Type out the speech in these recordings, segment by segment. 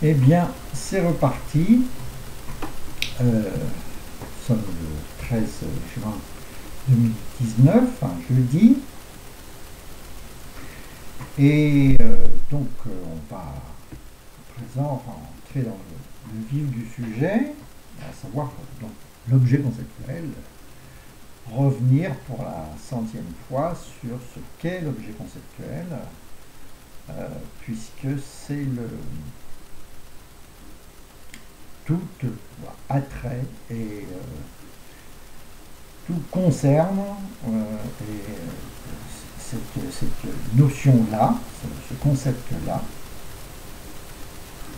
Eh bien, c'est reparti. Nous sommes le 13 juin 2019, un jeudi. Et donc, on va à présent rentrer dans le vif du sujet, à savoir donc l'objet conceptuel, revenir pour la 100e fois sur ce qu'est l'objet conceptuel, puisque c'est le tout attrait et tout concerne cette notion-là, ce concept-là,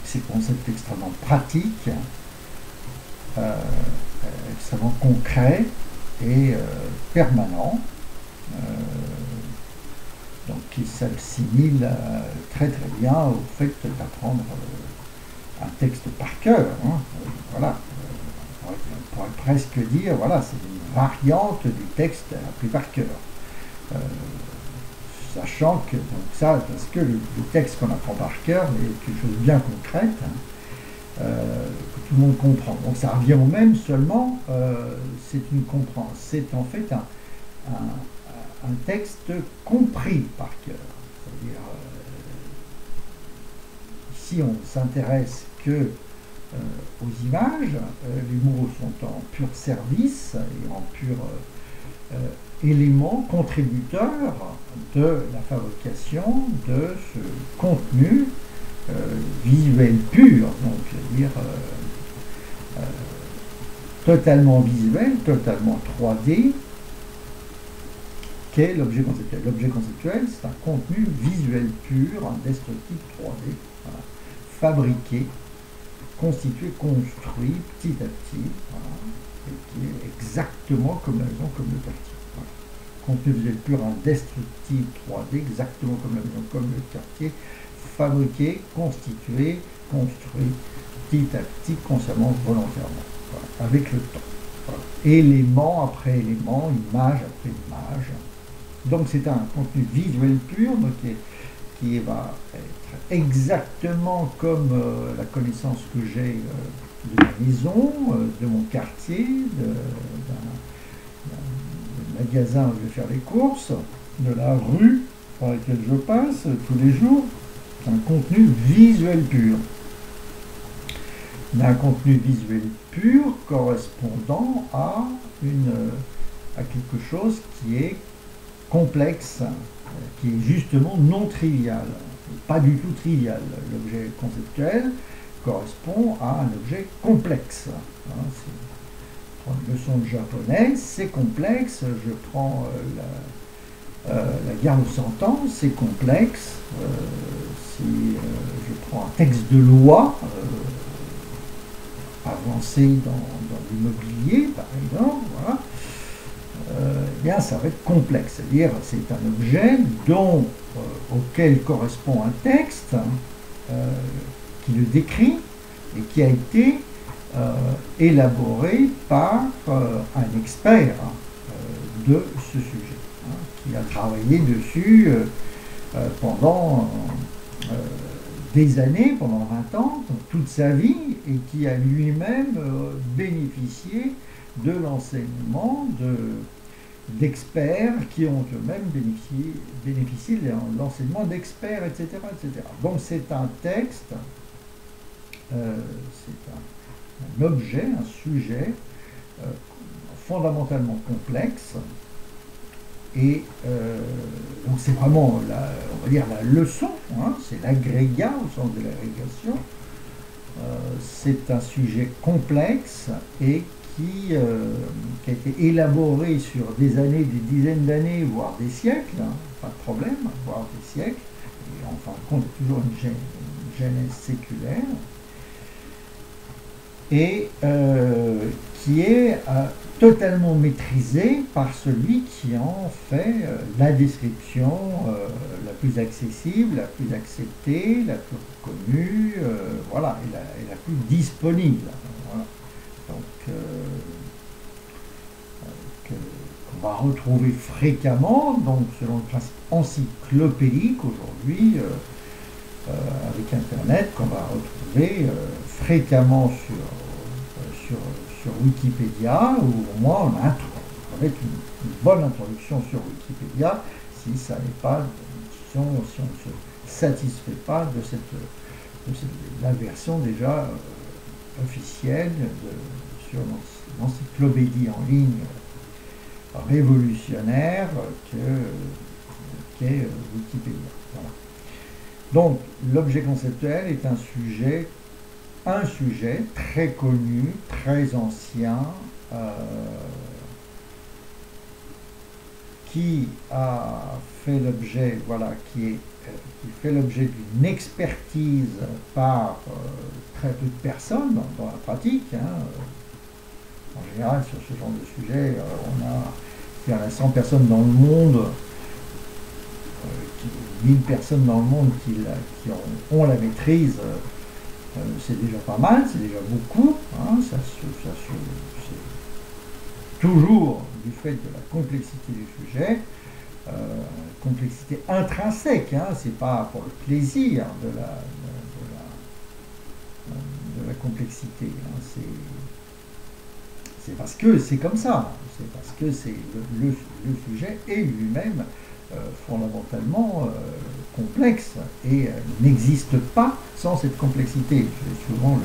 ces concepts extrêmement pratiques, extrêmement concrets et permanents, donc qui s'assimilent très très bien au fait d'apprendre un texte par cœur. Voilà. On pourrait presque dire, voilà, c'est une variante du texte appris par cœur. Sachant que, donc ça, parce que le texte qu'on apprend par cœur est quelque chose de bien concrète, que tout le monde comprend. Donc ça revient au même, seulement c'est une compréhension. C'est en fait un texte compris par cœur. C'est-à-dire, ici on ne s'intéresse que aux images, les mots sont en pur service et en pur élément contributeur de la fabrication de ce contenu visuel pur, donc c'est-à-dire totalement visuel, totalement 3D, qu'est l'objet conceptuel. L'objet conceptuel, c'est un contenu visuel pur, indestructible 3D, voilà, fabriqué, constitué, construit petit à petit, voilà, et qui est exactement comme la maison, comme le quartier. Voilà. Contenu visuel pur, indestructible 3D, exactement comme la maison, comme le quartier, fabriqué, constitué, construit petit à petit, consciemment, volontairement, voilà, avec le temps. Voilà. Élément après élément, image après image. Donc c'est un contenu visuel pur, donc qui va être exactement comme la connaissance que j'ai de ma maison, de mon quartier, d'un magasin où je vais faire les courses, de la rue par laquelle je passe tous les jours. C'est un contenu visuel pur. Mais un contenu visuel pur correspondant à quelque chose qui est complexe, qui est justement non trivial, pas du tout trivial. L'objet conceptuel correspond à un objet complexe. Je prends une leçon de japonais, c'est complexe. Je prends la guerre de 100 ans, c'est complexe. Si je prends un texte de loi avancé dans l'immobilier, par exemple, voilà, bien, ça va être complexe. C'est-à-dire, c'est un objet auquel correspond un texte qui le décrit et qui a été élaboré par un expert de ce sujet, qui a travaillé dessus pendant des années, pendant 20 ans, toute sa vie, et qui a lui-même bénéficié de l'enseignement d'experts qui ont eux-mêmes bénéficié de l'enseignement d'experts, etc., etc. Donc c'est un texte, c'est un objet, un sujet fondamentalement complexe, et donc c'est vraiment, on va dire, la leçon, c'est l'agrégat au sens de l'agrégation. C'est un sujet complexe et qui a été élaboré sur des années, des dizaines d'années, voire des siècles, pas de problème, voire des siècles, et en fin de compte, toujours une genèse séculaire, et qui est totalement maîtrisé par celui qui en fait la description la plus accessible, la plus acceptée, la plus connue, voilà, et la plus disponible. Voilà. Donc, qu'on va retrouver fréquemment, donc selon le principe encyclopédique aujourd'hui, avec Internet, qu'on va retrouver trouver fréquemment sur Wikipédia, ou au moins avec une bonne introduction sur Wikipédia, si ça n'est pas, si on ne se satisfait pas de la version déjà officielle sur l'encyclopédie en ligne révolutionnaire qu'est Wikipédia. Voilà. Donc, l'objet conceptuel est un sujet très connu, très ancien, qui a fait l'objet, voilà, qui fait l'objet d'une expertise par très peu de personnes dans la pratique. En général, sur ce genre de sujet, il y a 100 personnes dans le monde, 1000 personnes dans le monde qui ont la maîtrise. C'est déjà pas mal, c'est déjà beaucoup. C'est toujours du fait de la complexité du sujet, complexité intrinsèque, c'est pas pour le plaisir de la complexité, c'est parce que c'est comme ça, c'est parce que le sujet est lui-même fondamentalement complexe et n'existe pas sans cette complexité. C'est souvent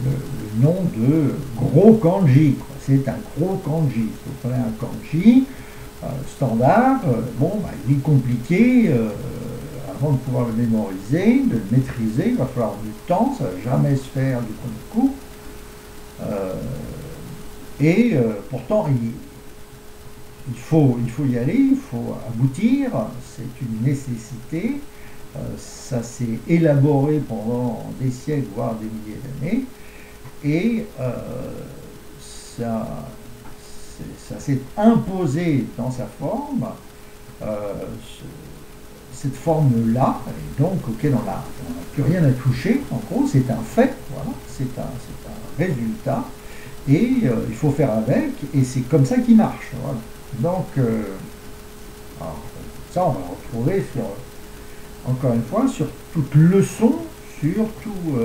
le nom de gros kanji. C'est un gros kanji. Si vous prenez un kanji standard, il est compliqué. Avant de pouvoir le mémoriser, de le maîtriser, il va falloir du temps, ça ne va jamais se faire du premier coup. Pourtant, il faut y aller, il faut aboutir, c'est une nécessité. Ça s'est élaboré pendant des siècles, voire des milliers d'années, et ça s'est imposé dans sa forme, cette forme-là, donc auquel on n'a plus rien à toucher. En gros, c'est un fait, voilà, c'est un résultat, et il faut faire avec, et c'est comme ça qu'il marche. Voilà. Donc, ça, on va retrouver encore une fois, sur toute leçon, sur tout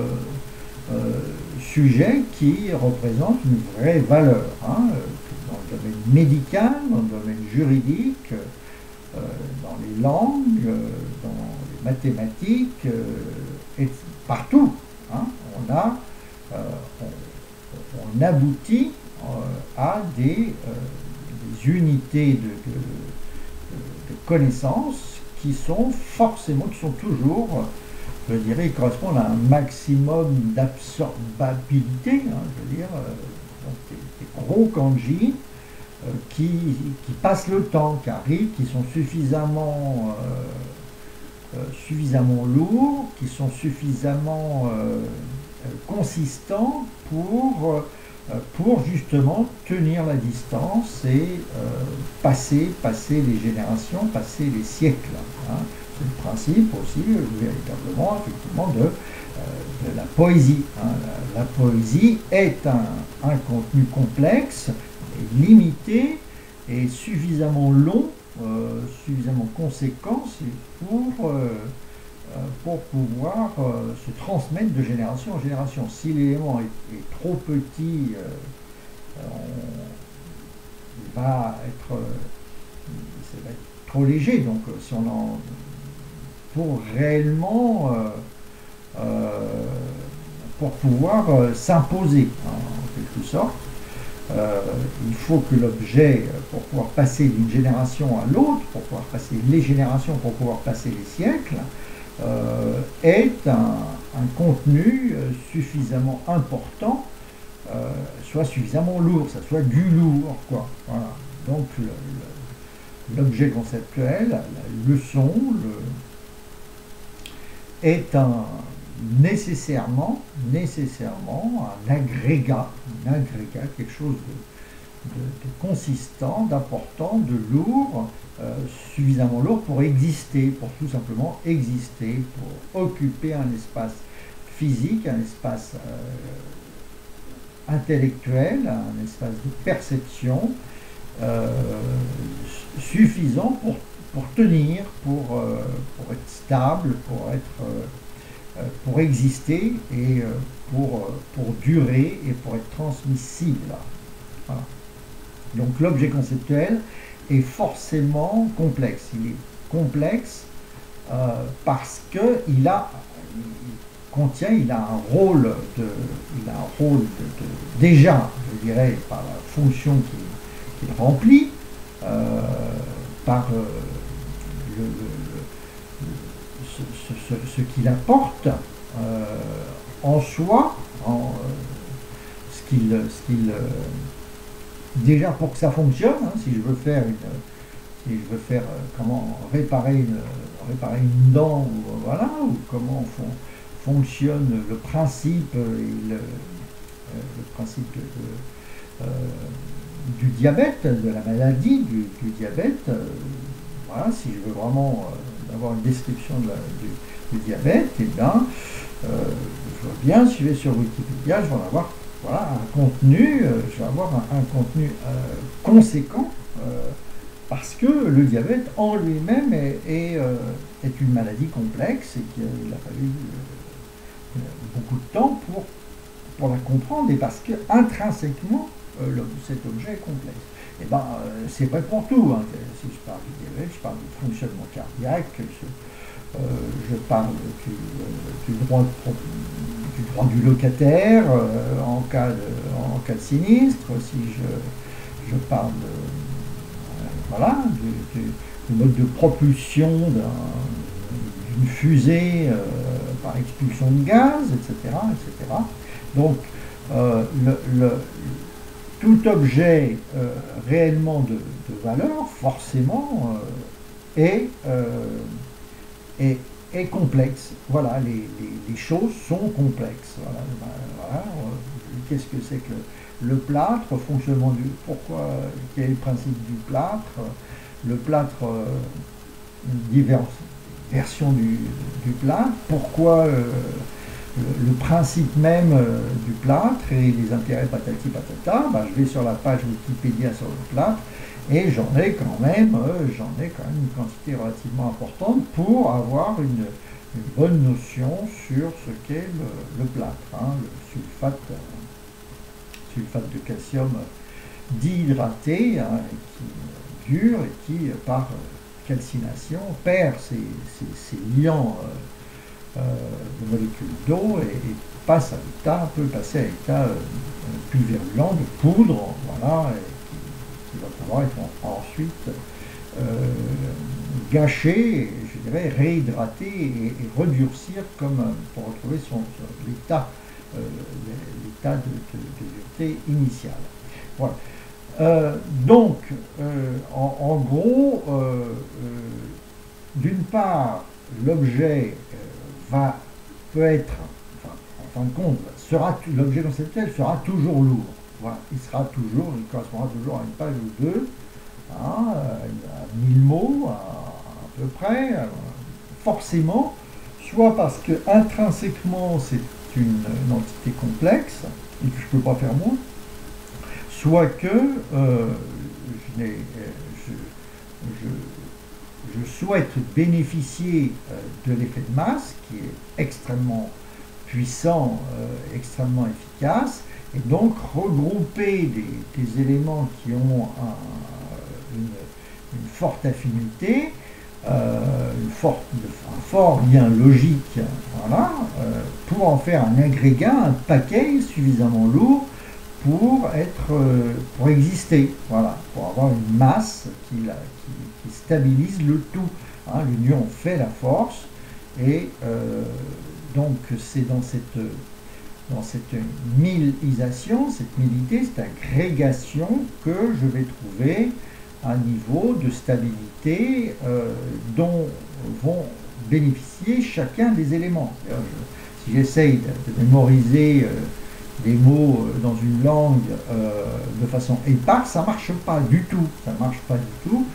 sujet qui représente une vraie valeur, dans le domaine médical, dans le domaine juridique, dans les langues, dans les mathématiques, et partout. On aboutit à des unités de connaissances qui sont toujours, je dirais, correspondent à un maximum d'absorbabilité, donc des gros kanji qui passent le temps, qui arrivent, qui sont suffisamment lourds, qui sont suffisamment consistants pour justement tenir la distance et passer les générations, passer les siècles. C'est le principe aussi, véritablement, effectivement, de la poésie. La poésie est un contenu complexe, et limité, et suffisamment long, suffisamment conséquent pour pouvoir se transmettre de génération en génération. Si l'élément est trop petit, il va être trop léger. Donc, si on pour réellement pour pouvoir s'imposer, en quelque sorte, il faut que l'objet, pour pouvoir passer d'une génération à l'autre, pour pouvoir passer les générations, pour pouvoir passer les siècles, est un contenu suffisamment important, soit suffisamment lourd, ça soit du lourd, quoi. Voilà. Donc l'objet conceptuel, la leçon, est nécessairement un agrégat, quelque chose de consistant, d'important, de lourd, suffisamment lourd pour exister, pour tout simplement exister, pour occuper un espace physique, un espace intellectuel, un espace de perception suffisant pour tenir, pour être stable, pour être pour exister et pour durer et pour être transmissible. Voilà. Donc l'objet conceptuel est forcément complexe. Il est complexe parce qu'il contient, il a un rôle déjà, je dirais, par la fonction qu'il remplit, par ce qu'il apporte en soi, déjà pour que ça fonctionne, hein, si je veux faire comment réparer une dent, ou voilà, ou comment fonctionne le principe du diabète, de la maladie du diabète. Voilà, si je veux vraiment avoir une description du diabète, et bien, je vois bien, si je vais sur Wikipédia, je vais en avoir un contenu, je vais avoir un contenu conséquent, parce que le diabète en lui-même est une maladie complexe et qu'il a fallu beaucoup de temps pour la comprendre, et parce que intrinsèquement cet objet est complexe. Et ben c'est pas pour tout, hein. Si je parle du diabète, je parle du fonctionnement cardiaque, je parle du droit du locataire en cas de sinistre, si je parle du mode de propulsion d'une fusée par expulsion de gaz, etc. etc. Donc, tout objet réellement de valeur, forcément, est complexe. Voilà, les choses sont complexes. Voilà, qu'est-ce que c'est que le plâtre, fonctionnement quel est le principe du plâtre, le plâtre, diverses versions du plâtre, pourquoi le principe même du plâtre et les intérêts patati patata. Je vais sur la page Wikipédia sur le plâtre et j'en ai quand même une quantité relativement importante pour avoir une bonne notion sur ce qu'est le plâtre, hein, le sulfate de calcium dihydraté, hein, qui dure et qui, par calcination, perd ses liants de molécules d'eau et peut passer à l'état plus virulent de poudre, voilà, et qui va pouvoir être ensuite gâché, je dirais réhydraté et redurcir pour retrouver l'état de dureté initiale. Voilà. Donc, en gros, d'une part, l'objet peut être, en fin de compte, l'objet conceptuel sera toujours lourd. Voilà, il correspondra toujours à une page ou deux, hein, à 1000 mots à peu près, forcément, soit parce que intrinsèquement c'est une entité complexe et que je ne peux pas faire moins, soit que je souhaite bénéficier de l'effet de masse qui est extrêmement puissant, extrêmement efficace, et donc regrouper des éléments qui ont une forte affinité, un fort lien logique, voilà, pour en faire un agrégat, un paquet suffisamment lourd pour exister, voilà, pour avoir une masse qui stabilise le tout. Hein, l'union fait la force, et donc c'est dans cette millisation, cette millité, cette agrégation que je vais trouver un niveau de stabilité dont vont bénéficier chacun des éléments. Si j'essaye de mémoriser des mots dans une langue de façon éparse, ça ne marche pas du tout. Ça marche pas du tout.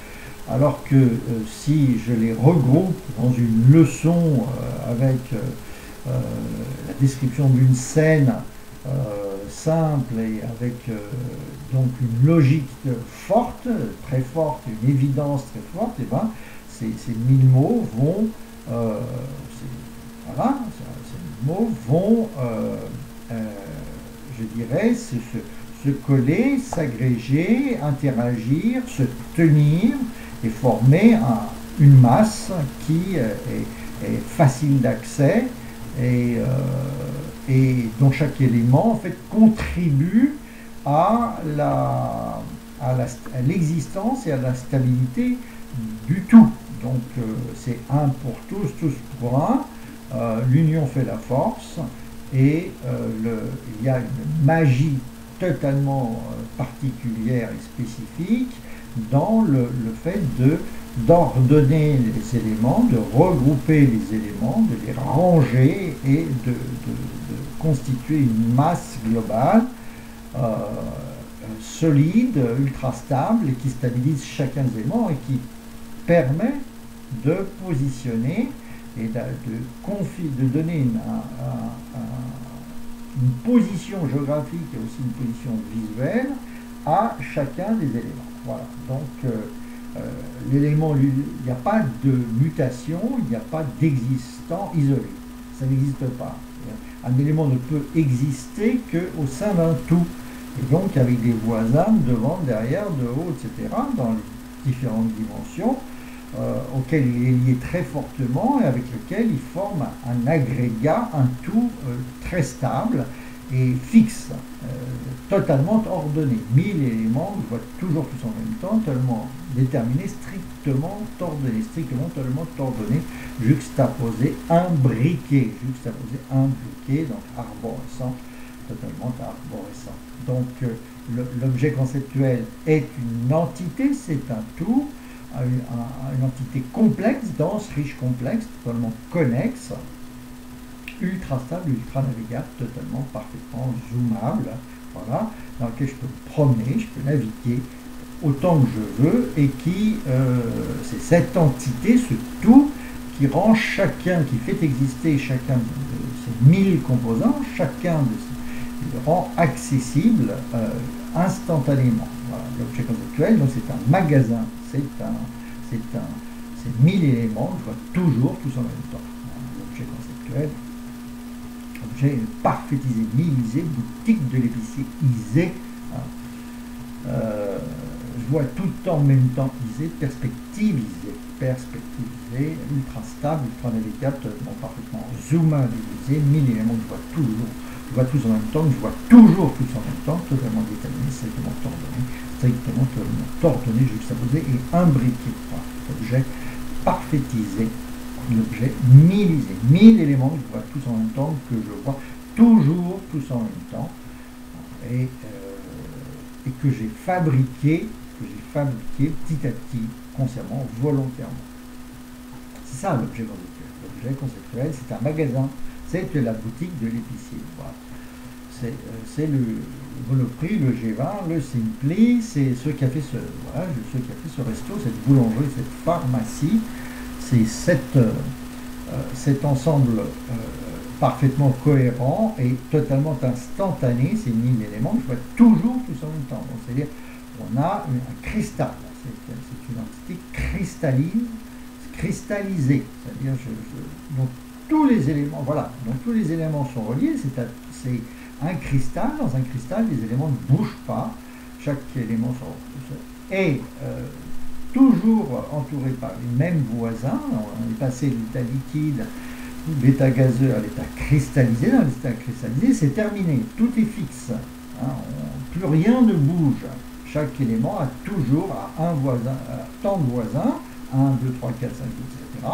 Alors que si je les regroupe dans une leçon avec la description d'une scène simple et avec donc une logique forte, très forte, une évidence très forte, et ben ces 1000 mots vont, voilà, éléments vont, je dirais, se coller, s'agréger, interagir, se tenir et former une masse qui est facile d'accès et dont chaque élément en fait contribue à l'existence et à la stabilité du tout. Donc c'est un pour tous, tous pour un. L'union fait la force et il y a une magie totalement particulière et spécifique dans le fait d'ordonner les éléments, de regrouper les éléments, de les ranger et de constituer une masse globale solide, ultra stable et qui stabilise chacun des éléments et qui permet de positionner et de donner une position géographique et aussi une position visuelle à chacun des éléments. Voilà. Donc l'élément, il n'y a pas de mutation, il n'y a pas d'existant isolé. Ça n'existe pas. Un élément ne peut exister qu'au sein d'un tout. Et donc avec des voisins devant, derrière, de haut, etc., dans les différentes dimensions, auquel il est lié très fortement et avec lequel il forme un agrégat, un tout très stable et fixe, totalement ordonné. 1000 éléments, on voit toujours tous en même temps, tellement déterminés, strictement ordonnés, juxtaposés, imbriqués, donc arborescent, totalement arborescent. Donc l'objet conceptuel est une entité, c'est un tout, une entité complexe, dense, riche, complexe, totalement connexe, ultra stable, ultra navigable, totalement, parfaitement zoomable, voilà, dans lequel je peux me promener, je peux naviguer autant que je veux, et qui, c'est cette entité, ce tout, qui rend chacun, qui fait exister chacun de ces 1000 composants, chacun de ces, il le rend accessible instantanément. Voilà, l'objet conceptuel, donc c'est un magasin, c'est 1000 éléments, je vois toujours tous en même temps. L'objet conceptuel, objet parfaitisé, millisé, boutique de l'épicier isé. Je vois tout en même temps isé, perspectivisé, ultra stable, ultra navigable, parfaitement zoomabilisé, 1000 éléments que je vois toujours. Je vois tous en même temps, je vois toujours tous en même temps, totalement déterminé, strictement ordonné, juxtaposé et imbriqué. Voilà, objet parfaitisé, l'objet millisé, 1000 éléments que je vois tous en même temps, que je vois toujours tous en même temps, et que j'ai fabriqué petit à petit, consciemment, volontairement. C'est ça l'objet conceptuel. L'objet conceptuel, c'est un magasin, c'est la boutique de l'épicier. Voilà. C'est le Monoprix, le G20, le Simpli, c'est ceux qui a fait ce resto, cette boulangerie, cette pharmacie, c'est cet ensemble parfaitement cohérent et totalement instantané, ces 1000 éléments, je vois toujours tous en même temps. C'est-à-dire on a un cristal, c'est une entité cristalline, cristallisée, c'est-à-dire donc tous les éléments, voilà, donc tous les éléments sont reliés, c'est un cristal, dans un cristal, les éléments ne bougent pas, chaque élément est toujours entouré par les mêmes voisins. On est passé de l'état liquide, l'état gazeux à l'état cristallisé. Dans l'état cristallisé, c'est terminé, tout est fixe, hein, plus rien ne bouge. Chaque élément a toujours un voisin, tant de voisins, 1, 2, 3, 4, 5, etc.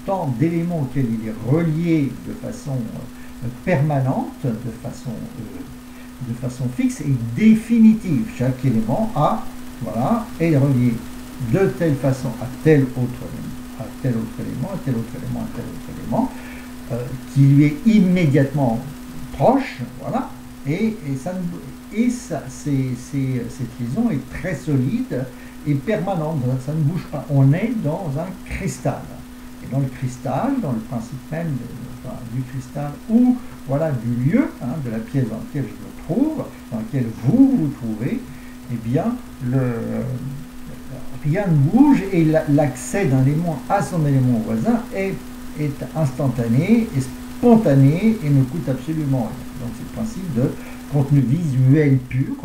Tant d'éléments auxquels il est relié de façon permanente, de façon fixe et définitive. Chaque élément est relié de telle façon à tel autre élément, qui lui est immédiatement proche, voilà, et cette liaison est très solide et permanente, ça ne bouge pas. On est dans un cristal. Et dans le cristal, dans le principe même du cristal ou voilà, du lieu, de la pièce dans laquelle je me trouve, dans laquelle vous vous trouvez, eh bien, rien ne bouge et l'accès d'un élément à son élément voisin est est instantané, est spontané et ne coûte absolument rien. Donc c'est le principe de contenu visuel pur,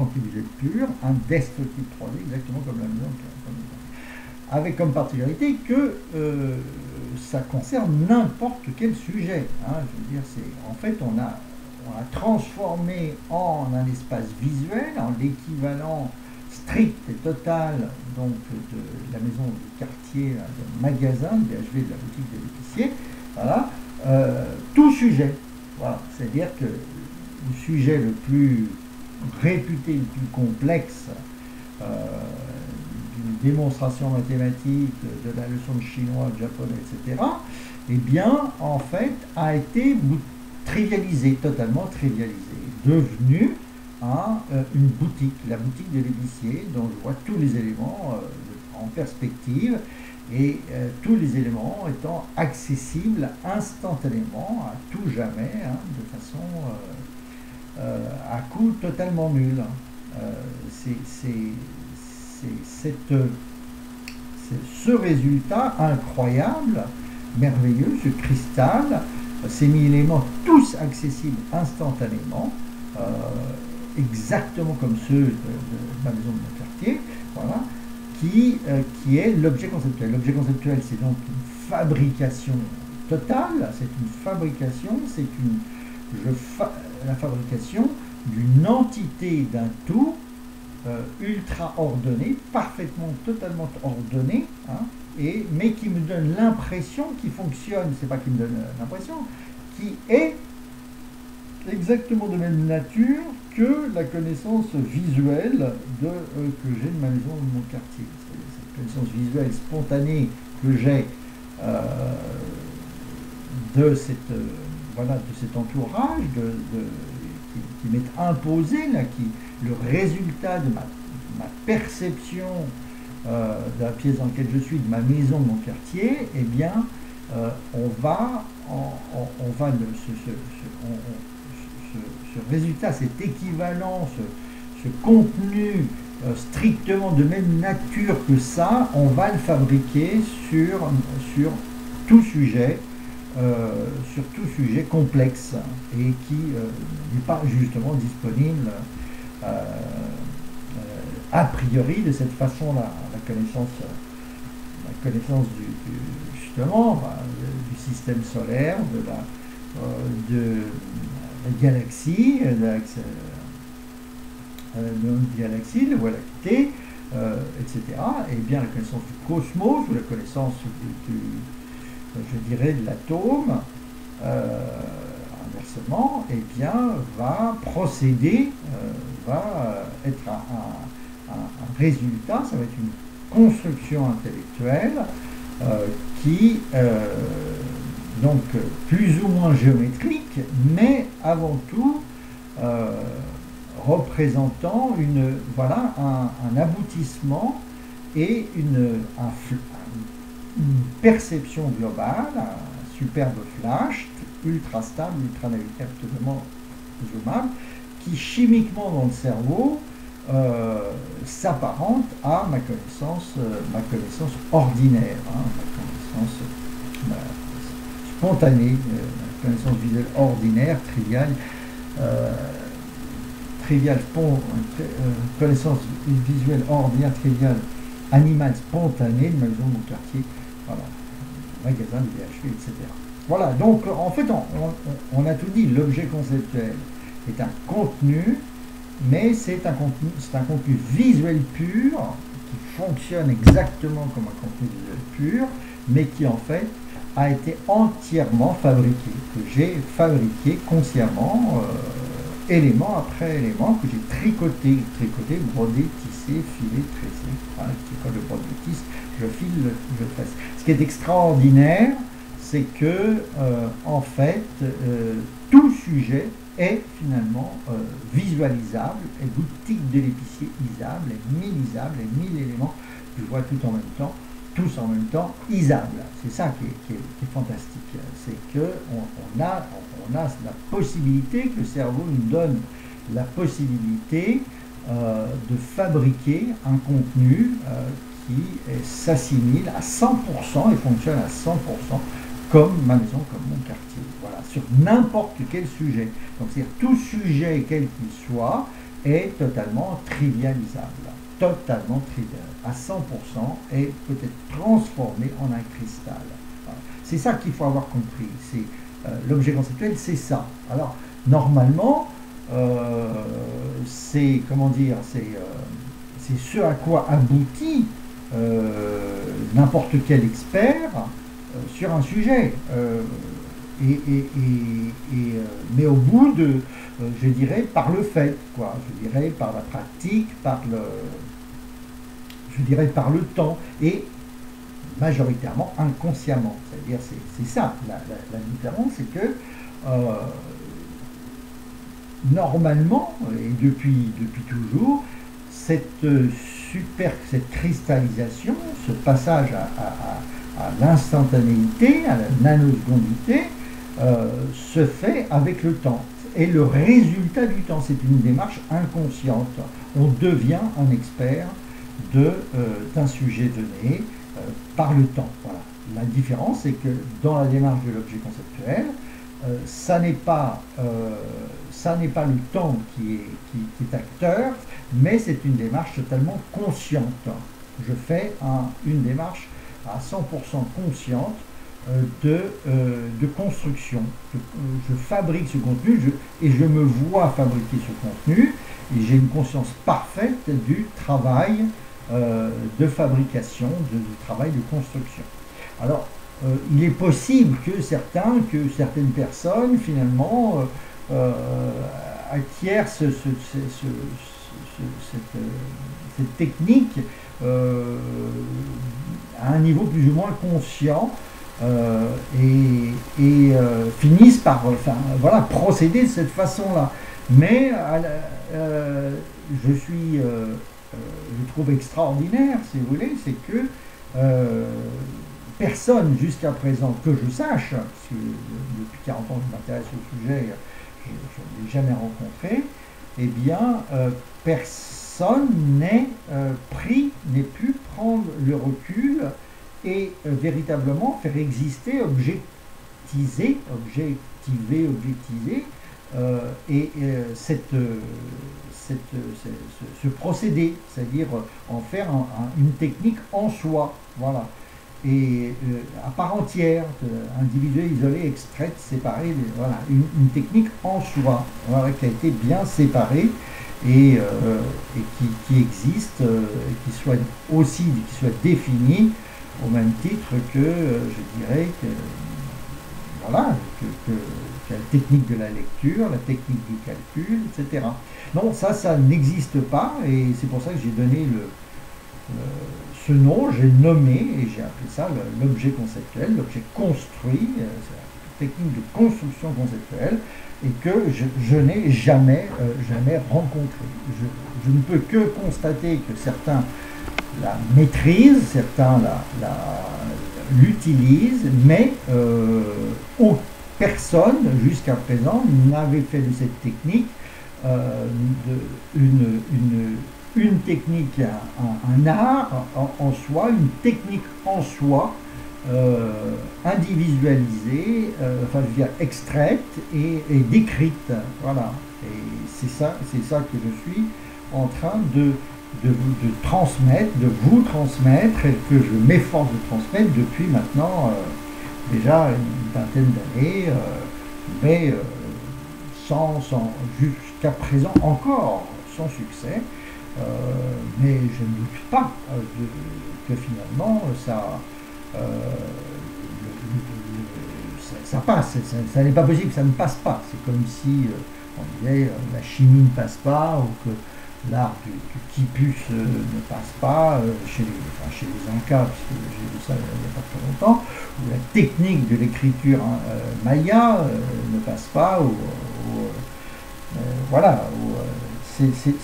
un destructible 3D, exactement comme la maison. Avec comme particularité que ça concerne n'importe quel sujet. Hein. Je veux dire, en fait, on a transformé en un espace visuel, en l'équivalent strict et total donc, de la maison du quartier, de magasin, de BHV, de la boutique de l'épicier, voilà, tout sujet. Voilà. C'est-à-dire que le sujet le plus réputé, le plus complexe, d'une démonstration mathématique, de la leçon de chinois, de japonais, etc., eh bien, en fait, a été trivialisé, totalement trivialisé, devenu une boutique, la boutique de l'épicier, dont je vois tous les éléments en perspective, et tous les éléments étant accessibles instantanément, à tout jamais, hein, de façon à coût totalement nul. C'est ce résultat incroyable, merveilleux, ce cristal, ces 1000 éléments tous accessibles instantanément, exactement comme ceux de ma maison de mon quartier, voilà, qui est l'objet conceptuel. L'objet conceptuel, c'est donc une fabrication totale, c'est une fabrication, la fabrication d'une entité, d'un tout, ultra ordonné, parfaitement, totalement ordonné, hein, mais qui me donne l'impression qu'il fonctionne, c'est pas qui me donne l'impression, qui est exactement de même nature que la connaissance visuelle que j'ai de ma maison, de mon quartier. Cette connaissance visuelle spontanée que j'ai de cet entourage qui m'est imposé, là, le résultat de ma perception de la pièce dans laquelle je suis, de ma maison, de mon quartier, eh bien, ce résultat, cet équivalent, ce contenu strictement de même nature que ça, on va le fabriquer sur tout sujet. Sur tout sujet complexe et qui n'est pas justement disponible a priori de cette façon-là. La connaissance justement du système solaire, de la galaxie, de Voie lactée, etc. Et bien la connaissance du cosmos ou la connaissance je dirais de l'atome, inversement, eh bien, va procéder, va être un résultat, ça va être une construction intellectuelle qui, donc, plus ou moins géométrique, mais avant tout représentant un aboutissement et une perception globale, un superbe flash, ultra stable, ultra navigable, totalement zoomable, qui chimiquement dans le cerveau s'apparente à ma connaissance ordinaire, hein, ma connaissance spontanée, ma connaissance visuelle ordinaire, connaissance visuelle ordinaire, triviale, animal spontané de ma maison de mon quartier, voilà, magasin, de BHV, etc. Voilà, donc en fait on a tout dit, l'objet conceptuel est un contenu, mais c'est un contenu visuel pur, qui fonctionne exactement comme un contenu visuel pur, mais qui en fait a été entièrement fabriqué, que j'ai fabriqué consciemment, élément après élément, que j'ai tricoté, brodé, tissé, filé, tressé. Voilà, je tricot, le brode, le tisse, je file, je tresse. Ce qui est extraordinaire, c'est que, en fait, tout sujet est finalement visualisable, est boutique de l'épicier isable, est isable, est 1000 éléments, je vois tout en même temps, tous en même temps isables. C'est ça qui est fantastique. C'est qu'on a la possibilité, que le cerveau nous donne la possibilité de fabriquer un contenu qui s'assimile à 100% et fonctionne à 100% comme ma maison, comme mon quartier. Voilà, sur n'importe quel sujet. Donc c'est-à-dire tout sujet, quel qu'il soit, est totalement trivialisable. Totalement trivial. À 100% et peut être transformé en un cristal. Voilà. C'est ça qu'il faut avoir compris. C'est l'objet conceptuel, c'est ça. Alors, normalement, c'est, comment dire, c'est ce à quoi aboutit n'importe quel expert sur un sujet. Mais au bout de, je dirais, par le fait, quoi. Je dirais par la pratique, je dirais par le temps, et majoritairement inconsciemment. C'est-à-dire, c'est ça, la différence, c'est que normalement, et depuis toujours, cette cristallisation, ce passage à l'instantanéité, à la nanosecondité, se fait avec le temps. Et le résultat du temps, c'est une démarche inconsciente. On devient un expert d'un sujet donné par le temps. Voilà. La différence, c'est que dans la démarche de l'objet conceptuel, ça n'est pas le temps qui est acteur, mais c'est une démarche totalement consciente. Je fais une démarche à 100% consciente de construction. Je fabrique ce contenu et je me vois fabriquer ce contenu et j'ai une conscience parfaite du travail de fabrication, du travail de construction. Alors, il est possible que certaines personnes, finalement, acquièrent cette technique à un niveau plus ou moins conscient et finissent par voilà, procéder de cette façon-là. Mais je trouve extraordinaire, si vous voulez, c'est que personne jusqu'à présent, que je sache, parce que depuis 40 ans je m'intéresse au sujet, je ne l'ai jamais rencontré, eh bien, personne n'ait pu prendre le recul et véritablement faire exister, objectiver, ce procédé, c'est-à-dire en faire une technique en soi, voilà, et à part entière, individuelle, isolée, extraite, séparée, voilà, une technique en soi, voilà, qui a été bien séparée et qui existe, qui soit définie au même titre que, je dirais, voilà, que la technique de la lecture, la technique du calcul, etc. Non, ça n'existe pas, et c'est pour ça que j'ai donné ce nom, j'ai nommé, et j'ai appelé ça l'objet conceptuel, l'objet construit, c'est la technique de construction conceptuelle, et que je n'ai jamais rencontré. Je ne peux que constater que certains la maîtrisent, certains l'utilisent, mais personne jusqu'à présent n'avait fait de cette technique une technique, un art en soi, une technique en soi, individualisée, enfin je veux dire extraite et décrite. Voilà. Et c'est ça que je suis en train de transmettre, de vous transmettre, et que je m'efforce de transmettre depuis maintenant déjà une vingtaine d'années, mais jusqu'à présent encore sans succès. Mais je ne doute pas que finalement ça passe. Ça n'est pas possible que ça ne passe pas. C'est comme si on disait la chimie ne passe pas, ou que l'art du quipus ne passe pas chez les Incas, puisque j'ai vu ça il n'y a pas très longtemps, ou la technique de l'écriture maya ne passe pas, voilà.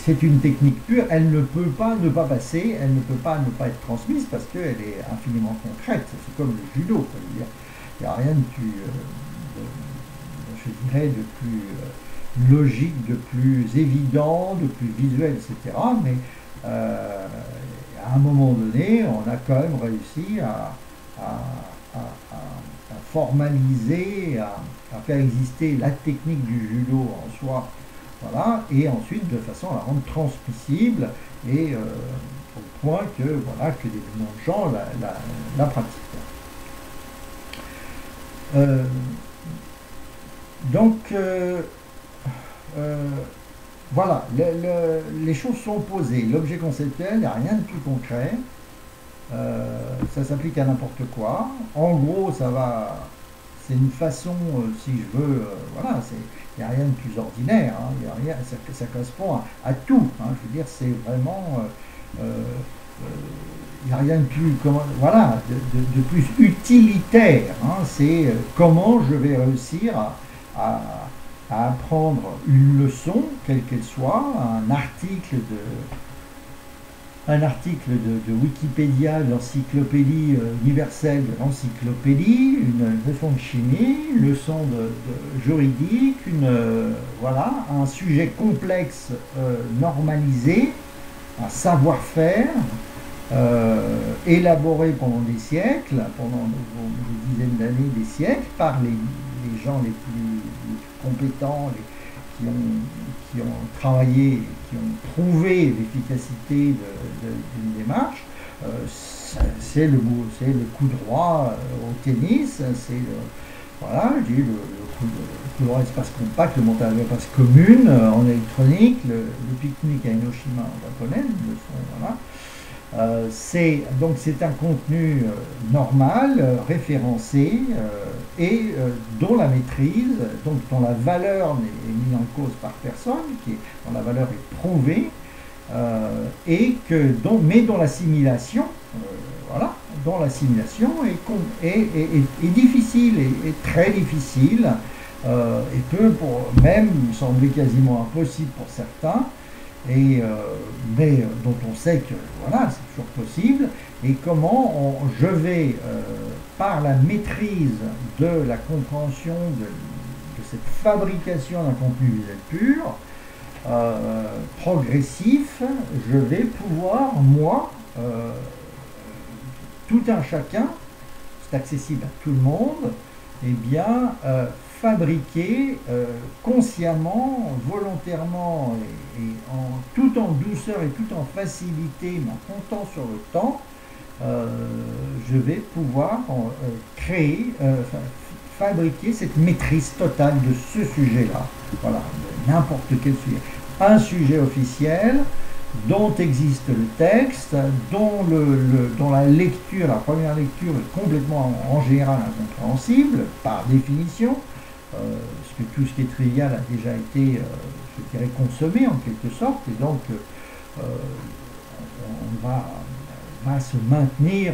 C'est une technique pure, elle ne peut pas ne pas passer, elle ne peut pas ne pas être transmise parce qu'elle est infiniment concrète. C'est comme le judo, il n'y a rien je dirais, de plus logique, de plus évident, de plus visuel, etc. Mais à un moment donné, on a quand même réussi à formaliser, à faire exister la technique du judo en soi, voilà, et ensuite de façon à la rendre transmissible et au point que, voilà, que des millions de gens la pratiquent. Donc, voilà, les choses sont posées. L'objet conceptuel, il n'y a rien de plus concret. Ça s'applique à n'importe quoi. En gros, c'est une façon, si je veux, voilà, il n'y a rien de plus ordinaire. Hein, y a rien, ça correspond à tout. Hein, je veux dire, c'est vraiment, il n'y a rien de plus, voilà, de plus utilitaire. Hein, c'est comment je vais réussir à apprendre une leçon, quelle qu'elle soit, un article de Wikipédia, de l'encyclopédie universelle de l'encyclopédie, une leçon de chimie, une leçon de juridique, voilà, un sujet complexe normalisé, un savoir-faire élaboré pendant des siècles, pendant des dizaines d'années, des siècles, par les gens les plus compétents, qui ont travaillé, qui ont prouvé l'efficacité d'une démarche. C'est le coup droit au tennis, voilà, je dis le coup droit espace compact, le montage espace commune en électronique, le pique-nique à Hiroshima en japonais, voilà. Donc c'est un contenu normal, référencé et dont la maîtrise, donc dont la valeur n'est mise en cause par personne, dont la valeur est prouvée, mais dont l'assimilation, voilà, dont l'assimilation est difficile, et très difficile, et peut même sembler quasiment impossible pour certains. Mais dont on sait que voilà, c'est toujours possible, et comment je vais, par la maîtrise de la compréhension de cette fabrication d'un contenu visuel pur, progressif, je vais pouvoir, moi, tout un chacun, c'est accessible à tout le monde, et bien, fabriquer consciemment, volontairement et tout en douceur et tout en facilité, mais en comptant sur le temps, je vais pouvoir créer, fabriquer cette maîtrise totale de ce sujet-là. Voilà, n'importe quel sujet. Un sujet officiel dont existe le texte, dont la lecture, la première lecture est complètement en général incompréhensible, par définition, parce que tout ce qui est trivial a déjà été, je dirais, consommé en quelque sorte, et donc on va se maintenir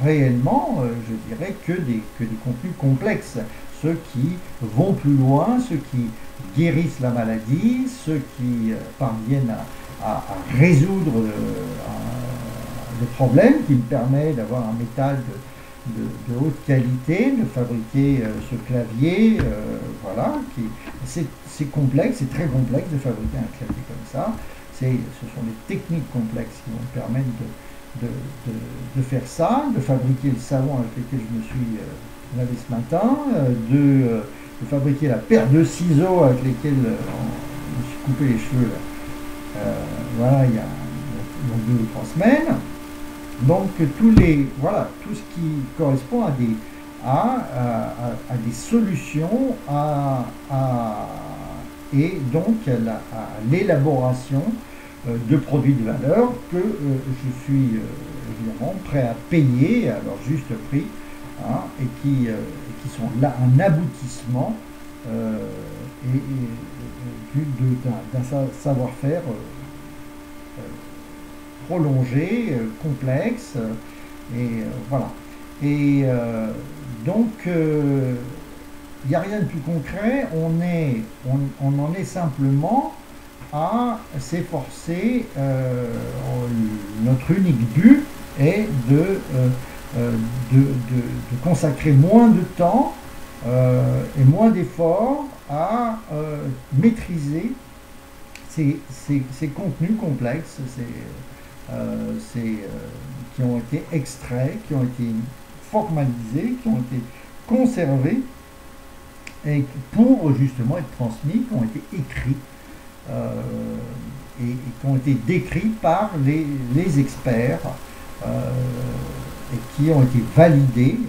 réellement, je dirais, que des contenus complexes, ceux qui vont plus loin, ceux qui guérissent la maladie, ceux qui parviennent à résoudre le problème, qui me permet d'avoir un métal de haute qualité, de fabriquer ce clavier, voilà, c'est complexe, c'est très complexe de fabriquer un clavier comme ça. Ce sont des techniques complexes qui vont me permettre de faire ça, de fabriquer le savon avec lequel je me suis lavé ce matin, de fabriquer la paire de ciseaux avec lesquels je me suis coupé les cheveux, voilà, il y a 2 ou 3 semaines. Donc voilà, tout ce qui correspond à des solutions, et donc à l'élaboration de produits de valeur que je suis évidemment prêt à payer à leur juste prix, hein, et qui sont là un aboutissement d'un savoir-faire prolongé, complexe, et voilà. Et donc, il n'y a rien de plus concret, on en est simplement à s'efforcer, notre unique but est de consacrer moins de temps et moins d'efforts à maîtriser ces contenus complexes, qui ont été extraits, qui ont été formalisés, qui ont été conservés et pour justement être transmis, qui ont été écrits et qui ont été décrits par les experts et qui ont été validés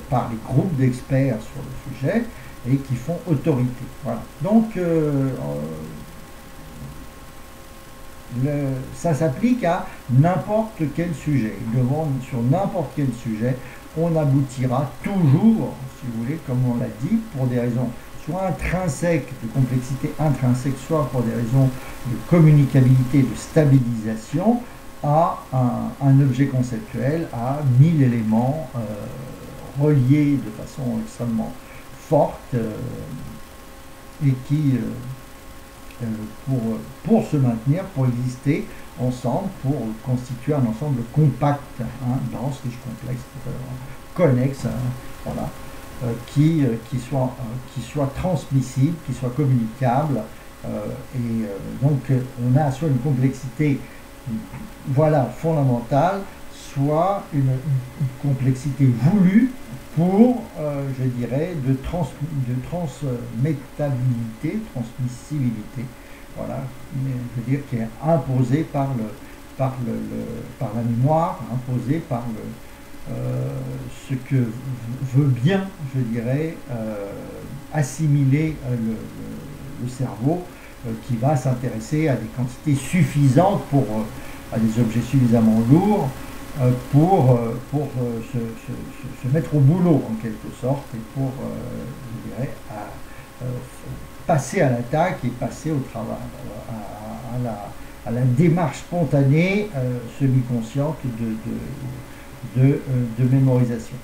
par les groupes d'experts sur le sujet et qui font autorité. Voilà. Donc, ça s'applique à n'importe quel sujet. Sur n'importe quel sujet, on aboutira toujours, si vous voulez, comme on l'a dit, pour des raisons soit intrinsèques, de complexité intrinsèque, soit pour des raisons de communicabilité, de stabilisation, à un objet conceptuel, à 1000 éléments reliés de façon extrêmement forte et qui, pour se maintenir, pour exister ensemble, pour constituer un ensemble compact, dense, riche, complexe, connexe, voilà, qui soit transmissible, qui soit communicable, donc on a soit une complexité, voilà, fondamentale, soit une complexité voulue pour, je dirais, de transmettabilité, transmissibilité, voilà, je veux dire, qui est imposée par la mémoire, imposée par ce que veut bien, je dirais, assimiler le cerveau, qui va s'intéresser à des quantités suffisantes à des objets suffisamment lourds pour se mettre au boulot en quelque sorte et pour, je dirais, passer à l'attaque et passer au travail, à la démarche spontanée, semi-consciente de mémorisation.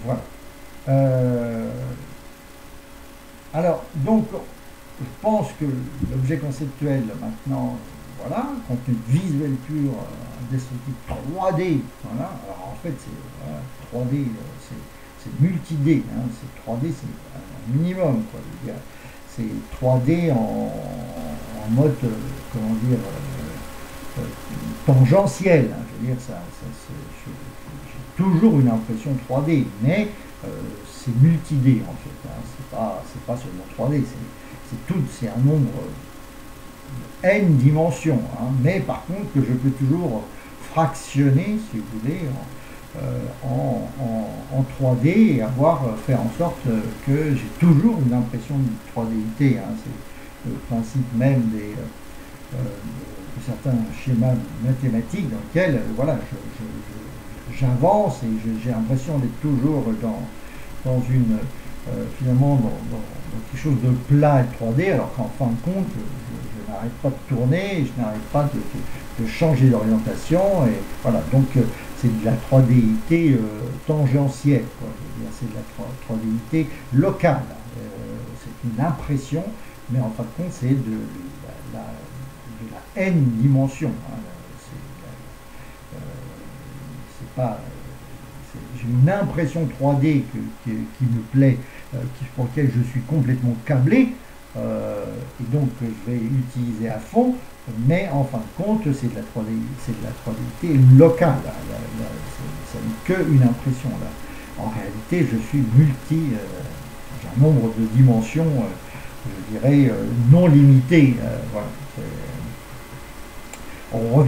Voilà. Alors, donc, je pense que l'objet conceptuel, maintenant, voilà, contenu visuel pur, destructif 3D, voilà. Alors en fait, voilà, 3D, c'est multi-D, c'est 3D, c'est un minimum, quoi. C'est 3D en mode, comment dire, tangentiel, je veux dire, j'ai toujours une impression 3D, mais c'est multi-D en fait, c'est pas seulement 3D, c'est un nombre n dimensions, mais par contre que je peux toujours fractionner, si vous voulez, en 3D et faire en sorte que j'ai toujours une impression de 3Dité. C'est le principe même de certains schémas mathématiques dans lesquels voilà, j'avance et j'ai l'impression d'être toujours dans une finalement dans quelque chose de plat et 3D, alors qu'en fin de compte, je n'arrête pas de tourner, je n'arrête pas de changer d'orientation, et voilà, donc c'est de la 3Dité tangentielle, quoi. Je veux dire, c'est de la 3Dité locale, c'est une impression, mais en fin de compte, c'est de la n dimension, c'est pas... J'ai une impression 3D qui me plaît, pour laquelle je suis complètement câblé, et donc que je vais utiliser à fond, mais en fin de compte, c'est de la 3Dité locale, ça n'est qu'une impression. Là. En réalité, je suis j'ai un nombre de dimensions, je dirais, non limité. Voilà. On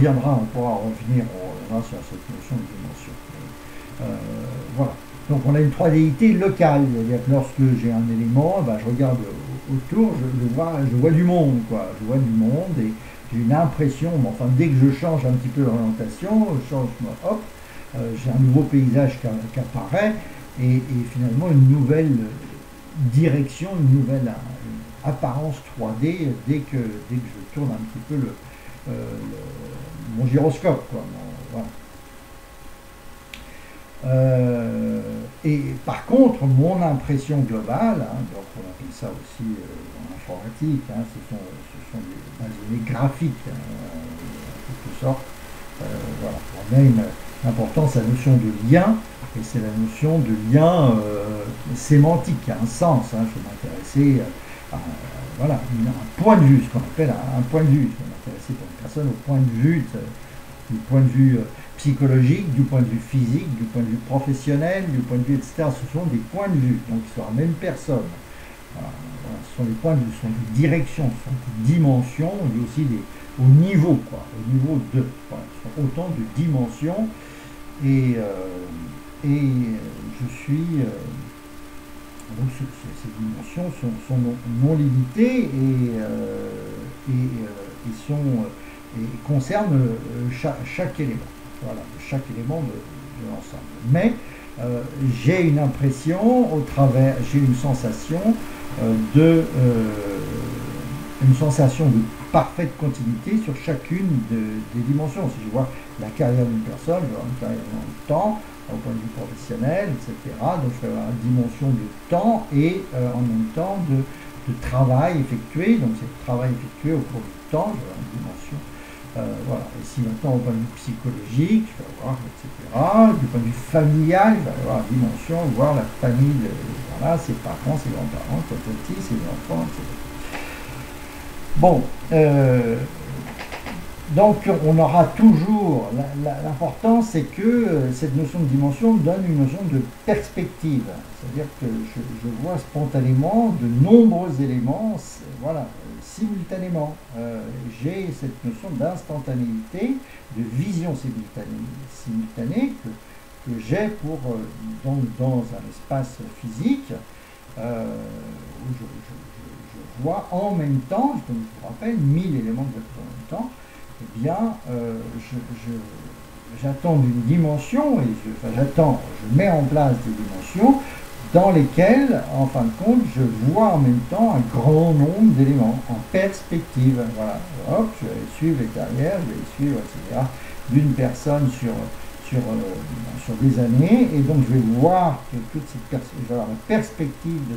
pourra revenir sur cette notion de dimension. Voilà. Donc on a une 3Dité locale, c'est-à-dire que lorsque j'ai un élément, je regarde autour, je vois du monde, quoi. Je vois du monde et j'ai une impression, mais enfin dès que je change un petit peu l'orientation, hop, j'ai un nouveau paysage qui apparaît et finalement une nouvelle direction, une nouvelle apparence 3D dès que je tourne un petit peu mon gyroscope, quoi. Voilà. Et par contre, mon impression globale, donc on appelle ça aussi en informatique, ce sont des données graphiques, en quelque sorte. Voilà. On a une importance à la notion de lien, et c'est la notion de lien sémantique, qui a un sens. Je vais m'intéresser à voilà, un point de vue, ce qu'on appelle un point de vue. Je vais m'intéresser pour une personne au point de vue, du point de vue psychologique, du point de vue physique, du point de vue professionnel, du point de vue, etc. Ce sont des points de vue, donc sur la même personne. Voilà, ce sont des points de vue, ce sont des directions, ce sont des dimensions, on dit aussi au niveau, quoi, au niveau de. Voilà, ce sont autant de dimensions et je suis. Donc ces dimensions sont non limitées et concernent chaque élément. Voilà, chaque élément de l'ensemble. Mais j'ai une impression j'ai une sensation une sensation de parfaite continuité sur chacune des dimensions. Si je vois la carrière d'une personne, je vois une carrière dans le temps, au point de vue professionnel, etc. Donc je vais avoir une dimension de temps et en même temps de travail effectué. Donc c'est le travail effectué au cours du temps, je vais avoir une dimension. Voilà. Et si maintenant au point de vue psychologique, je vais avoir, etc. Du point de vue familial, je vais avoir la dimension, voir la famille, voilà, ses parents, ses grands-parents, ses petits, ses enfants, etc. Bon, donc on aura toujours, l'important c'est que cette notion de dimension donne une notion de perspective, c'est-à-dire que je vois spontanément de nombreux éléments, voilà, simultanément. J'ai cette notion d'instantanéité, de vision simultanée que j'ai dans un espace physique où je vois en même temps, comme je vous rappelle, 1000 éléments de en même temps. Eh bien, j'attends d'une dimension, je mets en place des dimensions dans lesquelles, en fin de compte, je vois en même temps un grand nombre d'éléments en perspective. Voilà, hop, je vais suivre les carrières, je vais suivre, etc., d'une personne sur des années, et donc je vais voir que je vais avoir la perspective de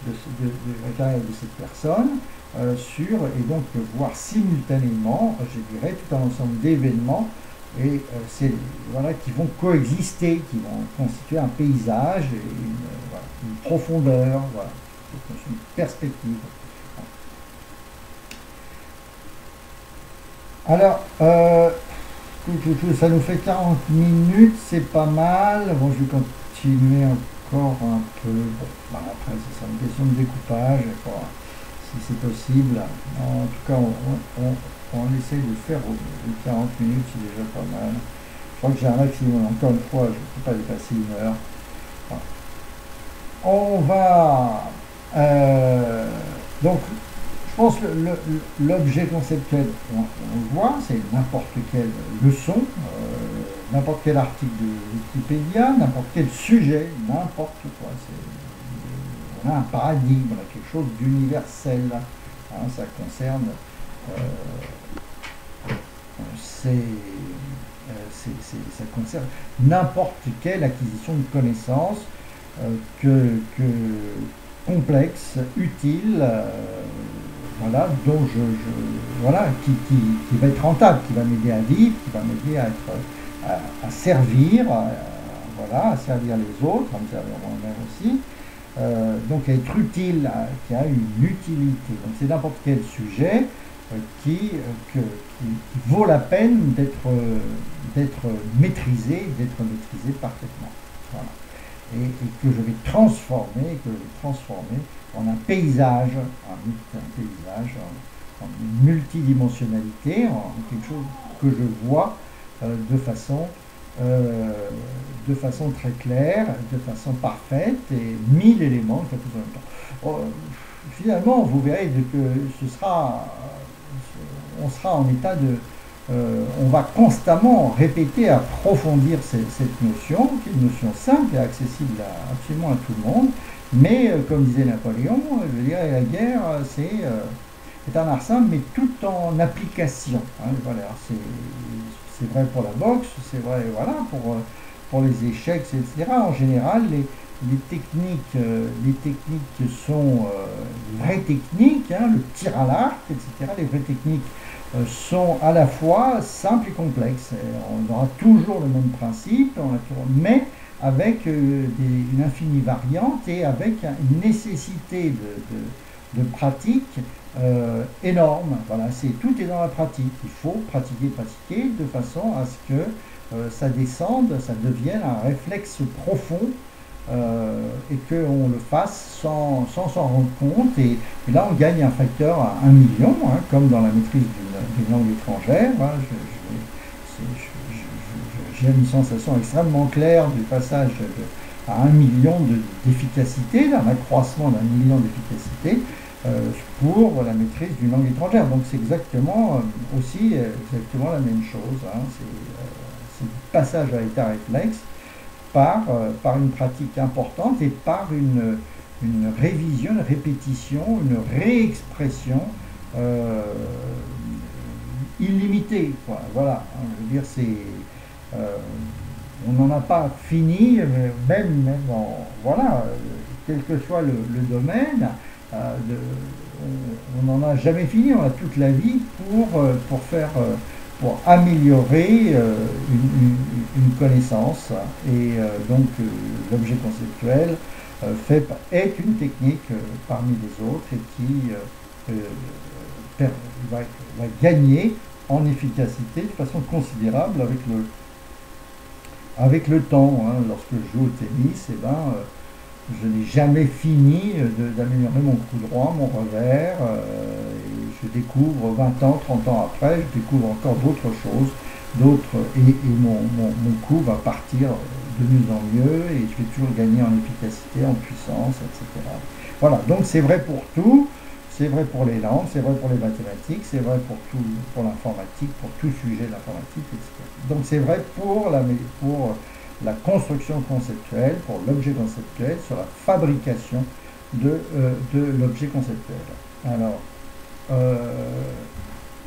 la carrière de cette personne, et donc voir simultanément, je dirais, tout un ensemble d'événements voilà, qui vont coexister, qui vont constituer un paysage, et une profondeur, voilà, une perspective. Alors, ça nous fait 40 minutes, c'est pas mal. Bon, je vais continuer encore un peu. Bon, après, ce sera une question de découpage, si c'est possible. En tout cas, on essaye de faire 40 minutes, c'est déjà pas mal. Je crois que j'ai un maximum. Encore une fois, je ne peux pas dépasser 1 heure. Voilà. On va... donc, je pense que l'objet conceptuel, on le voit, c'est n'importe quelle leçon, n'importe quel article de Wikipédia, n'importe quel sujet, n'importe quoi. On a un paradigme, on a quelque chose d'universel. Hein, ça concerne ça concerne n'importe quelle acquisition de connaissances complexe, utile, voilà, dont voilà, qui va être rentable, qui va m'aider à vivre, qui va m'aider à servir, voilà, à servir les autres, à me servir moi-même aussi. Donc à être utile, qui a une utilité. Donc c'est n'importe quel sujet qui vaut la peine d'être maîtrisé parfaitement. Voilà. Et que je vais transformer en un paysage, en une multidimensionnalité, en quelque chose que je vois de façon très claire, de façon parfaite, et 1000 éléments en même temps. Finalement, vous verrez que on sera en état on va constamment répéter, approfondir cette notion, qui est une notion simple et accessible absolument à tout le monde, mais comme disait Napoléon, je veux dire, la guerre, c'est un art simple, mais tout en application. Hein, voilà, c'est vrai pour la boxe, c'est vrai, voilà, pour les échecs, etc. En général, les techniques sont les vraies techniques, hein, le tir à l'arc, etc. Les vraies techniques sont à la fois simples et complexes. On aura toujours le même principe, mais avec une infinie variante et avec une nécessité de pratique énorme. Voilà, tout est dans la pratique. Il faut pratiquer de façon à ce que ça descende, ça devienne un réflexe profond et qu'on le fasse sans s'en rendre compte. Et là, on gagne un facteur à 1 million, hein, comme dans la maîtrise d'une langue étrangère. Hein. J'ai une sensation extrêmement claire du passage à 1 million d'efficacité, d'un accroissement d'1 million d'efficacité pour la maîtrise d'une langue étrangère. Donc c'est exactement aussi exactement la même chose. Hein. C'est le passage à l'état réflexe par une pratique importante et par une révision, une répétition, une réexpression illimitée. Quoi. Voilà, hein, je veux dire, on n'en a pas fini, même voilà, quel que soit le domaine, on n'en a jamais fini, on a toute la vie pour améliorer une connaissance. Et donc l'objet conceptuel est une technique parmi les autres et qui va gagner en efficacité de façon considérable avec le temps. Hein. Lorsque je joue au tennis, je n'ai jamais fini d'améliorer mon coup droit, mon revers, et je découvre 20 ans, 30 ans après, je découvre encore d'autres choses, et mon coup va partir de mieux en mieux, et je vais toujours gagner en efficacité, en puissance, etc. Voilà, donc c'est vrai pour tout, c'est vrai pour les langues, c'est vrai pour les mathématiques, c'est vrai pour l'informatique, pour tout sujet de l'informatique, etc. Donc c'est vrai pour la construction conceptuelle, pour l'objet conceptuel, sur la fabrication de l'objet conceptuel. Alors,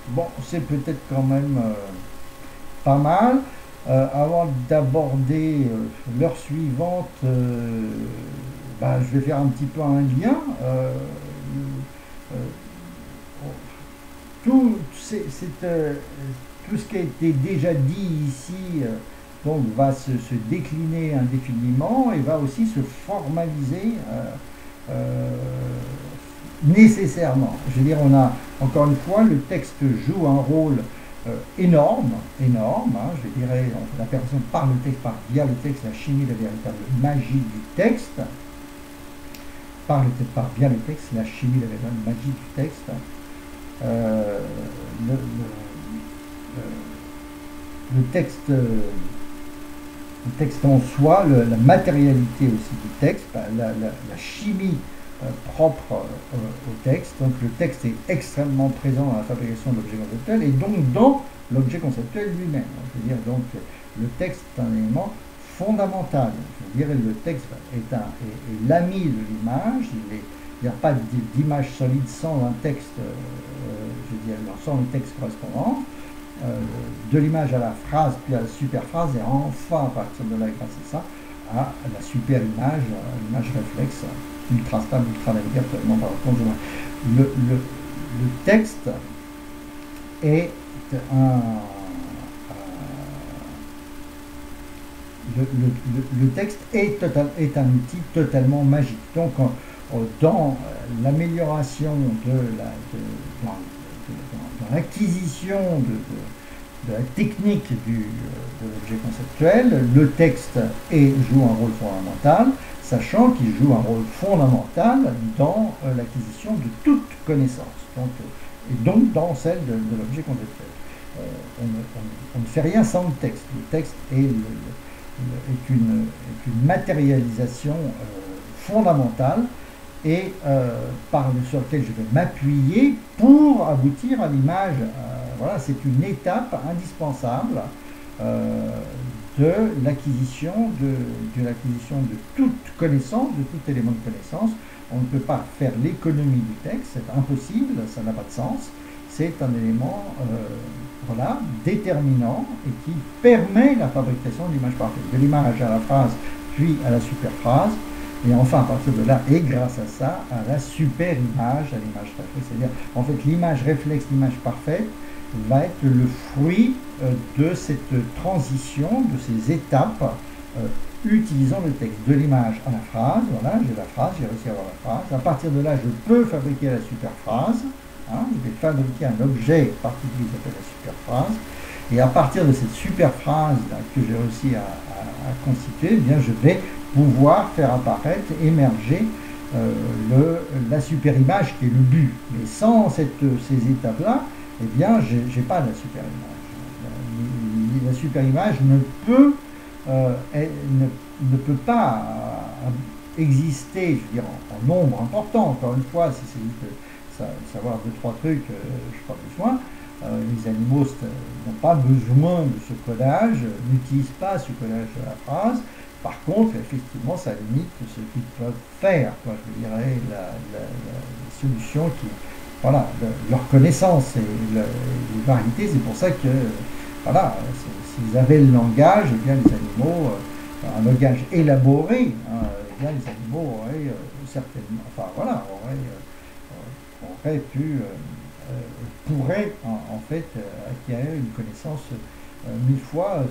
bon, c'est peut-être quand même pas mal. Avant d'aborder l'heure suivante, je vais faire un petit peu un lien. Tout ce qui a été déjà dit ici donc va se décliner indéfiniment et va aussi se formaliser nécessairement. Je veux dire, on a, encore une fois, le texte joue un rôle énorme, hein, je dirais, la personne par le texte, via le texte, la chimie, la véritable magie du texte, via le texte, la chimie, la véritable magie du texte. Le texte en soi, la matérialité aussi du texte, la chimie propre au texte. Donc le texte est extrêmement présent dans la fabrication de l'objet conceptuel et donc dans l'objet conceptuel lui-même. Je veux dire, donc le texte est un élément fondamental. Je veux dire, le texte est l'ami de l'image. Il n'y a pas d'image solide sans un texte, sans le texte correspondant. De l'image à la phrase, puis à la superphrase, et enfin, à partir de là, grâce à ça, à la super image, l'image réflexe, ultra stable, ultra navigable, totalement par contre. Le texte est le texte est un outil totalement magique. Donc, dans l'amélioration dans l'acquisition de la technique de l'objet conceptuel, le texte joue un rôle fondamental, sachant qu'il joue un rôle fondamental dans l'acquisition de toute connaissance, et donc dans celle de l'objet conceptuel. On ne fait rien sans le texte. Le texte est une matérialisation fondamentale et sur lequel je vais m'appuyer pour aboutir à l'image. Voilà, c'est une étape indispensable de l'acquisition de toute connaissance, de tout élément de connaissance. On ne peut pas faire l'économie du texte, c'est impossible, ça n'a pas de sens. C'est un élément déterminant et qui permet la fabrication de l'image parfaite, de l'image à la phrase, puis à la superphrase. Et enfin, à partir de là, et grâce à ça, à la super image, à l'image réflexe. C'est-à-dire, en fait, l'image réflexe, l'image parfaite, va être le fruit de cette transition, de ces étapes, utilisant le texte. De l'image à la phrase, voilà, j'ai la phrase, j'ai réussi à avoir la phrase. À partir de là, je peux fabriquer la superphrase. Hein, je vais fabriquer un objet particulier qui s'appelle la superphrase. Et à partir de cette super phrase là, que j'ai réussi à constituer, eh bien, je vais pouvoir faire apparaître, émerger la super image qui est le but. Mais sans ces étapes-là, eh bien, j'ai pas la super image. La super image ne peut, ne peut pas exister, je veux dire, en nombre important. Encore une fois, si c'est juste savoir deux, trois trucs, je n'ai pas besoin. Les animaux n'ont pas besoin de ce codage, n'utilisent pas ce codage de la phrase. Par contre, effectivement, ça limite ce qu'ils peuvent faire, quoi. Je dirais, la solution qui, voilà, leur connaissance et les variétés. C'est pour ça que, voilà, s'ils avaient le langage, eh bien, les animaux, un langage élaboré, hein, eh bien, les animaux auraient certainement, enfin, voilà, auraient pu, pourraient en fait acquérir une connaissance mille fois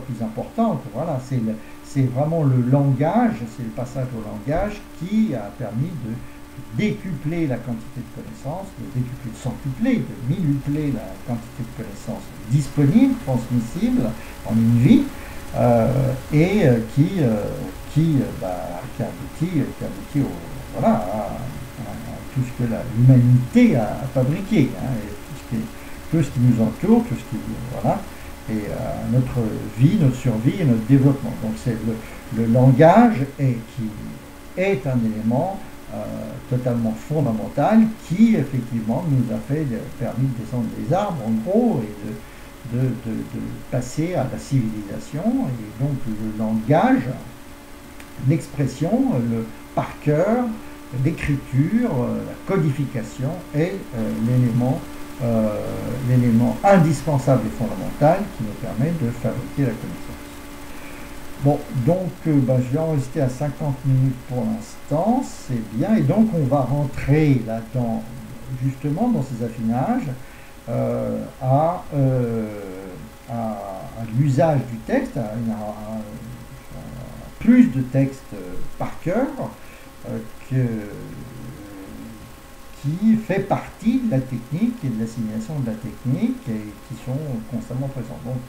plus importante. Voilà, c'est vraiment le langage, c'est le passage au langage qui a permis de décupler la quantité de connaissances, de décupler, de centupler, de millupler la quantité de connaissances disponibles, transmissibles en une vie, et qui aboutit voilà, à tout ce que l'humanité a fabriqué, hein, et tout ce qui nous entoure, tout ce qui, voilà, et notre vie, notre survie et notre développement. Donc c'est le langage qui est un élément totalement fondamental qui effectivement nous a permis de descendre des arbres en gros et de passer à la civilisation. Et donc le langage, l'expression, le par cœur, l'écriture, la codification est l'élément indispensable et fondamental qui nous permet de fabriquer la connaissance. Bon, donc je vais en rester à 50 minutes pour l'instant, c'est bien, et donc on va rentrer là-dedans, justement dans ces affinages, à l'usage du texte, à plus de texte par cœur, qui fait partie de la technique et de l'assimilation de la technique et qui sont constamment présents. Donc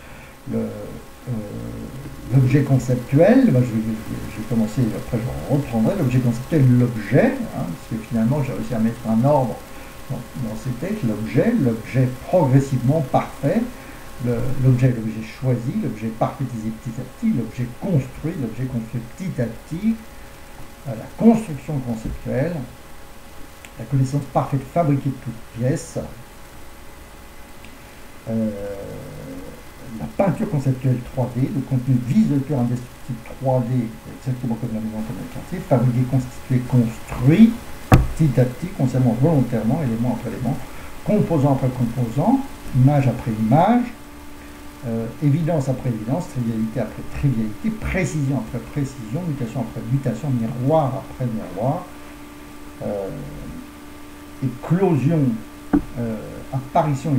l'objet conceptuel, je vais commencer, après je reprendrai l'objet conceptuel, l'objet, hein, parce que finalement j'ai réussi à mettre un ordre dans ces textes, l'objet progressivement parfait, l'objet choisi, l'objet parfaitisé petit à petit, l'objet construit petit à petit, la construction conceptuelle, la connaissance parfaite fabriquée de toutes pièces, la peinture conceptuelle 3D, le contenu visuel pur indestructible 3D, exactement comme la maison, comme le quartier, fabriqué, constitué, construit, petit à petit, concernant volontairement, élément après élément, composant après composant, image après image, évidence après évidence, trivialité après trivialité, précision après précision, mutation après mutation, miroir après miroir, éclosion, apparition,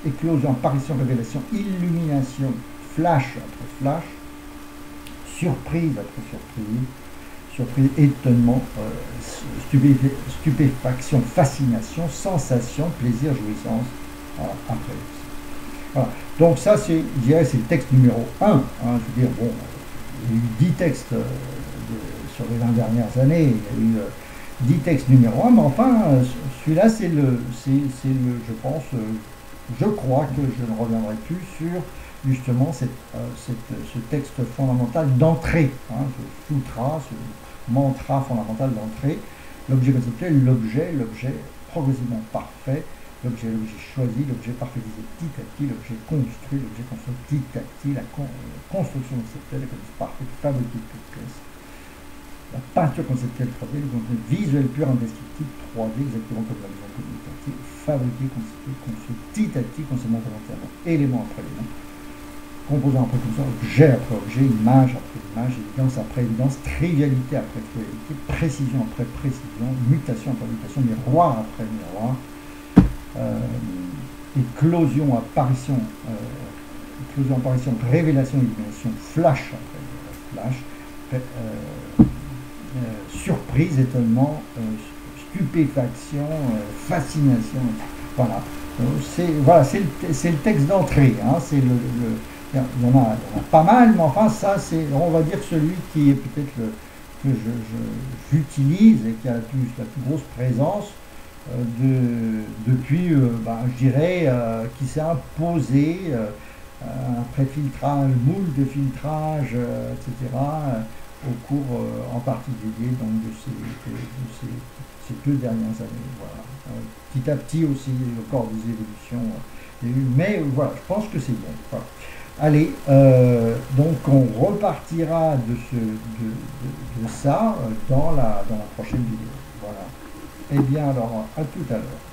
éclosion, apparition, révélation, illumination, flash après flash, surprise après surprise, étonnement, stupéfaction, fascination, sensation, plaisir, jouissance, voilà, après. Voilà. Donc ça, je dirais, c'est le texte numéro 1. Hein, je veux dire, bon, il y a eu 10 textes sur les 20 dernières années, il y a eu 10 textes numéro 1, mais enfin, celui-là, c'est je pense, je crois que je ne reviendrai plus sur justement ce texte fondamental d'entrée, hein, ce sutra, ce mantra fondamental d'entrée, l'objet conceptuel, l'objet progressivement parfait, l'objet choisi, l'objet parfaitisé petit à petit, l'objet construit petit à petit, la construction conceptuelle, la connaissance parfaite, fabriquée de toutes pièces, la peinture conceptuelle 3D, le contenu visuel pur indestructible 3D, exactement comme la maison communicative, fabriqué, constitué, construit petit à petit, constamment volontairement, élément après élément, composant après composant, objet après objet, image après image, évidence après évidence, trivialité après trivialité, précision après précision, mutation après mutation, miroir après miroir, éclosion, apparition, révélation, illumination, flash après flash, surprise, étonnement, stupéfaction, fascination, voilà. Voilà, c'est le texte d'entrée. Hein, il y en a pas mal, mais enfin ça c'est, on va dire, celui qui est peut-être que j'utilise et qui a la plus grosse présence depuis, je dirais, qui s'est imposé un préfiltrage, moule de filtrage, etc., au cours en particulier donc, ces 2 dernières années. Voilà. Petit à petit aussi, il y a eu encore des évolutions. Mais voilà, je pense que c'est bon. Voilà. Allez, donc on repartira de ça dans la prochaine vidéo. Voilà. Eh bien alors, à tout à l'heure.